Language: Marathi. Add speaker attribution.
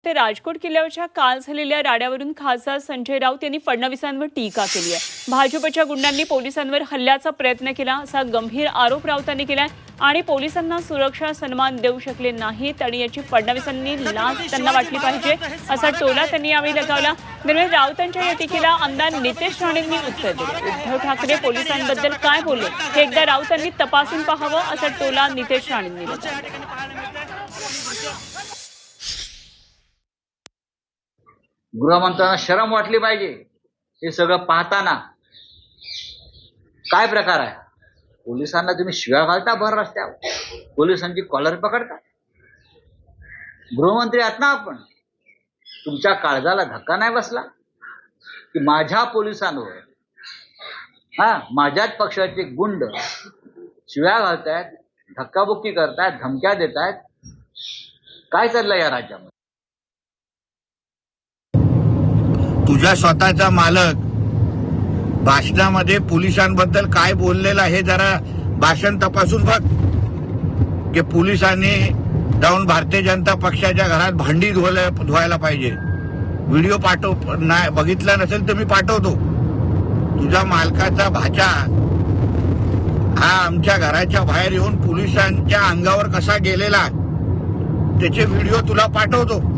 Speaker 1: ते राजकोट किल्ल्यावरच्या काल झालेल्या राड्यावरून खासदार संजय राऊत यांनी फडणवीसांवर टीका केली आहे। भाजपच्या गुंडांनी पोलिसांवर हल्ल्याचा प्रयत्न केला असा गंभीर आरोप राऊतांनी केलाय आणि पोलिसांना सुरक्षा सन्मान देऊ शकले नाहीत आणि याची फडणवीसांनी लाज त्यांना वाटली पाहिजे असा टोला त्यांनी यावेळी लगावला। दरम्यान राऊतांच्या या टीकेला आमदार नितेश राणेंनी उत्तर दिले। उद्धव ठाकरे पोलिसांबद्दल काय बोलले हे एकदा राऊतांनी तपासून पाहावं असा टोला नितेश राणेंनी लगावला।
Speaker 2: गृहमंत्र्यांना शरम वाटली पाहिजे। हे सगळं पाहताना काय प्रकार आहे? पोलिसांना तुम्ही शिव्या घालता भर रस्त्यावर, पोलिसांची कॉलर पकडता। गृहमंत्री आहात ना आपण, तुमच्या काळजाला धक्का नाही बसला की माझ्या पोलिसांवर माझ्याच पक्षाचे गुंड शिव्या घालतायत, धक्काबुक्की करतायत, धमक्या देतायत? काय चाललंय या राज्यामध्ये?
Speaker 3: तुझा स्वतःचा मालक भाषणामध्ये पोलिसांबद्दल काय बोललेला हे जरा भाषण तपासून बघ की पोलिसांनी जाऊन भारतीय जनता पक्षाच्या घरात भांडी धुवायला पाहिजे। व्हिडिओ पाठव, नाही बघितला नसेल तर मी पाठवतो। तुझ्या मालकाचा भाचा हा आमच्या घराच्या बाहेर येऊन पोलिसांच्या अंगावर कसा गेलेला त्याचे व्हिडिओ तुला पाठवतो।